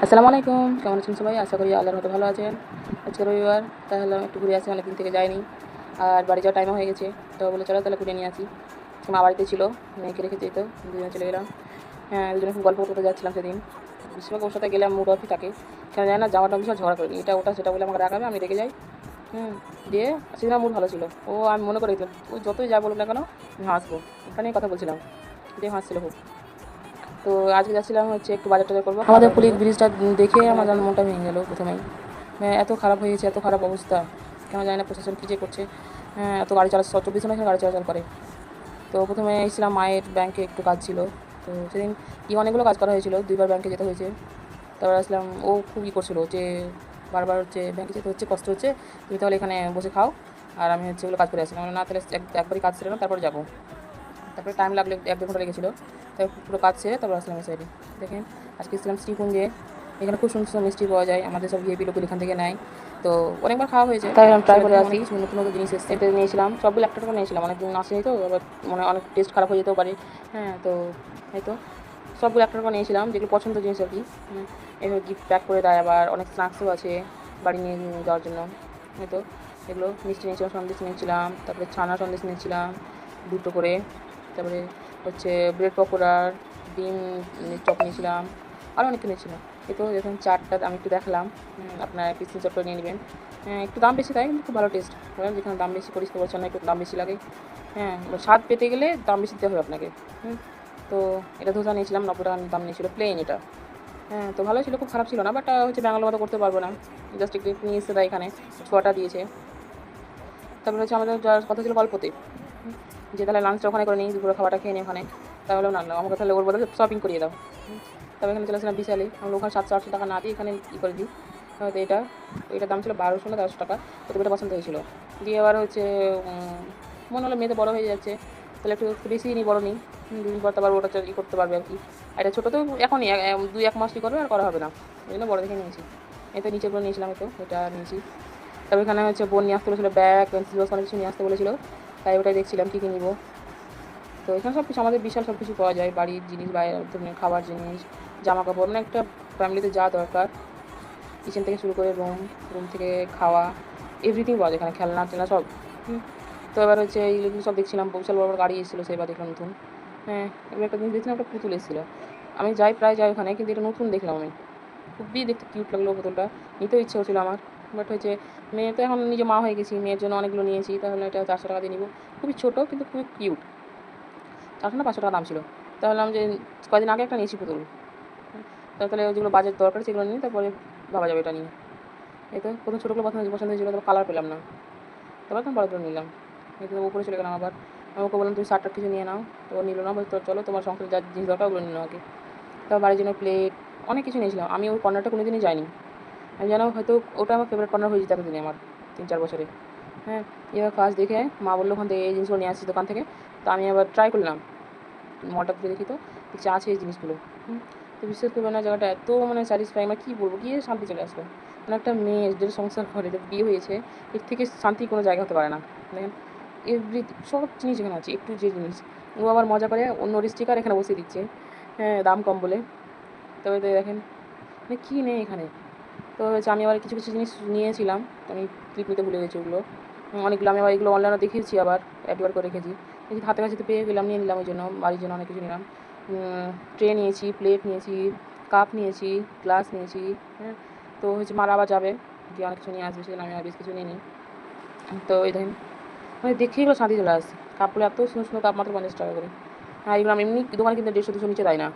আসসালামু আলাইকুম, কেমন আছেন সবাই? আশা করি আল্লাহর মতো ভালো আছেন। আজকে রবিবার, তাহলে একটু ঘুরে আসি, অনেকদিন থেকে যাইনি। আর বাড়ি যাওয়ার টাইমও হয়ে গেছে, তো বলে চলো তাহলে ঘুরে নিয়ে আসি। মা বাড়িতে ছিল, মেয়েকে রেখে যেত, দুজনে চলে গেলাম। হ্যাঁ, দুজনে খুব গল্প করতে যাচ্ছিলাম সেদিন। বেশিরভাগ ওর সাথে গেলে মুড অফই থাকে, কেন জানি না, যাওয়াটা বিশাল ঝগড়া করি, এটা ওটা সেটা বলে আমাকে রাখাবে, আমি রেগে যাই। দিয়ে সেদিন আমার মুড ভালো ছিল, আমি মনে করে দিলাম ও যতই যা বলুক না কেন আমি হাসবো, ওটা নিয়ে কথা বলছিলাম, দিয়ে হাসছিল খুব। তো আজকে যাচ্ছিলাম হচ্ছে একটু বাজার টাজার করবো। আমাদের পুলিশ ব্রিজটা দেখে আমার যেন মনটা ভেঙে গেল প্রথমেই। এত খারাপ হয়ে গেছে, এত খারাপ অবস্থা, কেন জানি না প্রশাসন কী যে করছে। এত গাড়ি চলাচল 24 ঘন্টা এখানে গাড়ি চলাচল করে। তো প্রথমে এসেছিলাম, মায়ের ব্যাংকে একটু কাজ ছিল, তো সেদিন অনেকগুলো কাজ করা হয়েছিল, 2বার ব্যাংকে যেতে হয়েছে। তারপর আসলাম, ও খুব করছিল যে বারবার হচ্ছে ব্যাংকে যেতে হচ্ছে, কষ্ট হচ্ছে, তুমি তাহলে এখানে বসে খাও, আর আমি হচ্ছে ওগুলো কাজ করে আসলাম না, তাহলে একবারই কাজ ছিল না, তারপর যাবো। তারপরে টাইম লাগলো, 1-2 ঘন্টা লেগেছিলো। তারপর পুরো কাজ সেরে তারপর আসলাম এই সাইডে। দেখেন, আজকে এসেছিলাম শ্রীকুঞ্জে, এখানে খুব সুন্দর সুন্দর মিষ্টি পাওয়া যায়, আমাদের সব ভিআইপি লোকগুলো এখান থেকে নেয়। তো অনেকবার খাওয়া হয়েছে, তাই আমি ট্রাই করে আসি, নতুন নতুন জিনিস এসছে, এটা নিয়েছিলাম, সবগুলো একটা টাকা নিয়েছিলাম, অনেকদিন আসেনি তো, এবার মানে অনেক টেস্ট খারাপ হয়ে যেতেও পারে। তো এই তো সবগুলো একটা টাকা নিয়েছিলাম, যেগুলো পছন্দের জিনিস আর কি। এভাবে গিফট প্যাক করে দেয়, আবার অনেক স্ন্যাক্সও আছে বাড়ি নিয়ে যাওয়ার জন্য। হয়তো এগুলো মিষ্টি নিয়েছিলাম, সন্দেশ নিয়েছিলাম, তারপরে ছানা সন্দেশ নিয়েছিলাম 2টো করে, তারপরে হচ্ছে ব্রেড পকোড়ার ডিম চপ নিয়েছিলাম, আরও অনেক নিয়েছিলাম। তো যখন চারটা আমি একটু দেখালাম, আপনার পিসি চপটা নিয়ে নেবেন। একটু দাম বেশি, তাই কিন্তু খুব ভালো টেস্ট। যেখানে দাম বেশি পরিষ্কার পরিচ্ছন্ন, একটু দাম বেশি লাগে। স্বাদ পেতে গেলে দাম বেশি দিতে হবে আপনাকে। তো এটা ধোসা নিয়েছিলাম, 90 টাকা দাম নিয়েছিল, প্লেন এটা। তো ভালোই ছিল, খুব খারাপ ছিল না, বাট হচ্ছে ব্যাঙ্গালোর মতো করতে পারবো না, জাস্ট একটু নিয়ে এসে দেয় এখানে, 6টা দিয়েছে। তারপরে হচ্ছে আমাদের যাওয়ার কথা ছিল গল্পতে, যে তাহলে লাঞ্চটা ওখানে করে নিই, দুপুরে খাবারটা খেয়ে নিই ওখানে। তাহলেও না, আমাকে তাহলে ওর বলে শপিং করিয়ে দাও। তবে এখানে চলে আসলাম বিশালে, আমরা ওখানে 700-800 টাকা না দিয়ে এখানে করে দিই। হয়তো এটার দাম ছিল 1200 না 1300 টাকা, প্রতিটা পছন্দ হয়েছিল। দিয়ে আবার হচ্ছে মনে হলো মেয়েতে বড়ো হয়ে যাচ্ছে, তাহলে একটু বেশি নিই, বড়ো নিই, 2 দিন পর তো আবার ওটা করতে পারবে আর কি। আর এটা ছোটো তো এখনই 2-1 মাসই করবে, আর করা হবে না, ওই জন্য বড়ো দেখে নিয়েছি। তো নিচেগুলো নিয়েছিলাম, এটা নিয়েছি। তবে এখানে হচ্ছে বোন নিয়ে আসতে বলেছিলো, ব্যাগ পেন্সিল বক্স অনেক কিছু নিয়ে আসতে বলেছিলো, তাই ওটাই দেখছিলাম কী কী নিবো। তো এখানে সব কিছু আমাদের বিশাল সব কিছু পাওয়া যায়, বাড়ির জিনিস, বাইরে খাবার জিনিস, জামা কাপড়, মানে একটা ফ্যামিলিতে যা দরকার, কিচেন থেকে শুরু করে রুম থেকে খাওয়া, এভরিথিং পাওয়া যায় এখানে, খেলনা টেলনা সব। তো এবার হচ্ছে এইগুলো সব দেখছিলাম, বিশাল বড় বড় গাড়ি এসেছিলো, সেবার দেখলাম নতুন। এবার একটা জিনিস দেখছিলাম, একটা পুতুল এসেছিলো, আমি প্রায় যাই ওখানে, কিন্তু এটা নতুন দেখলাম আমি, খুবই দেখতে কিউট লাগলো পুতুলটা, নিতেও ইচ্ছে হচ্ছিলো আমার। বাট হচ্ছে মেয়ে তো এখন নিজে মা হয়ে গেছি, মেয়ের জন্য অনেকগুলো নিয়েছি, তাহলে এটা 400 টাকা দিয়ে নিব। খুবই ছোটো কিন্তু খুবই কিউট, 400 না 500 টাকা দাম ছিল। তাহলে আমি যে কয়েকদিন আগে একটা নিয়েছি পুতুল, তাহলে যেগুলো বাজেট দরকার সেগুলো নিই, তারপরে ভাবা যাবে এটা নিয়ে। তো প্রথম ছোটোগুলো পছন্দ হয়েছিলো, তারপর কালার পেলাম না, তারপর তখন বড়গুলো নিলাম। তো উপরে চলে গেলাম আবার, আমি ওকে বললাম তুমি 60টার কিছু নিয়ে নাও, তো নিল না, বলতে চলো তোমার সংসারে যা জিনিস দরকার ওগুলো নিল আগে। তারপর বাড়ির জন্য প্লেট অনেক কিছু নিয়েছিলাম, আমি ওই কর্নারটা কোনো দিনই যাইনি, আমি জানো হয়তো ওটা আমার ফেভারিট কর্নার হয়ে যেত এতদিনে আমার, 3-4 বছরে। এবার ফার্স্ট দেখে মা বললো ওখান থেকে এই জিনিসগুলো নিয়ে আসছি দোকান থেকে, তো আমি আবার ট্রাই করলাম, মলটা ঘুরে দেখি, তো দেখছি আছে এই জিনিসগুলো। তো বিশ্বাস করবে না, জায়গাটা এত মানে স্যাটিসফাই, মানে কী বলবো, গিয়ে শান্তি চলে আসলো। মানে একটা মেয়ে যে সংসার করে, যে বিয়ে হয়েছে, এর থেকে শান্তি কোনো জায়গা হতে পারে না। দেখেন সব জিনিস এখানে আছে, একটু যে জিনিস, ও আবার মজা করে অন্য স্টিকার এখানে বসিয়ে দিচ্ছে, দাম কম বলে। তবে তো দেখেন মানে কী নেই এখানে। তো হচ্ছে আমি আবার কিছু কিছু জিনিস নিয়েছিলাম, আমি ক্লিপ নিতে ভুলে গেছি ওগুলো, অনেকগুলো আমি আবার এগুলো অনলাইনে দেখিয়েছি, আবার অ্যাডওয়ার করে রেখেছি, হাতে কাছে তো পেয়ে গেলাম, নিয়ে নিলাম, ওই জন্য বাড়ির জন্য অনেক কিছু নিলাম। ট্রে নিয়েছি, প্লেট নিয়েছি, কাপ নিয়েছি, গ্লাস নিয়েছি। তো হচ্ছে মারা আবার যাবে, গিয়ে অনেক কিছু নিয়ে আসবে, সেজন্য আমি আর বেশ কিছু নিয়ে নিই। তো এই দেখেন, মানে দেখেই এগুলো শান্তি চলে আসছে, কাপগুলো এত সুন্দর সুন্দর কাপ, মাত্র 50 টাকা করে। এগুলো আমি এমনি দোকানে কিন্তু 150-200 নিচে দেয় না।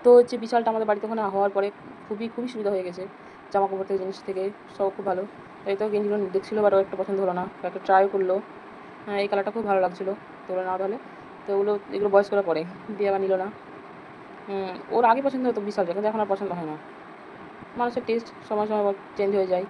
তো হচ্ছে বিশালটা আমাদের বাড়িতে ওখানে হওয়ার পরে খুবই খুবই সুবিধা হয়ে গেছে, জামা কাপড় থেকে জিনিস থেকে সব খুব ভালো। এই তো গেঞ্জিগুলো দেখছিলো, বাট একটা পছন্দ হলো না, একটা ট্রাই করলো, এই কালারটা খুব ভালো লাগছিলো, তো ওরা নাও তাহলে, তো এগুলো বয়স করে পরে দিয়ে আবার নিল না। ওর আগে পছন্দ হতো বিশাল, কিন্তু এখন আর পছন্দ হয় না, মানুষের টেস্ট সময় সময় চেঞ্জ হয়ে যায়।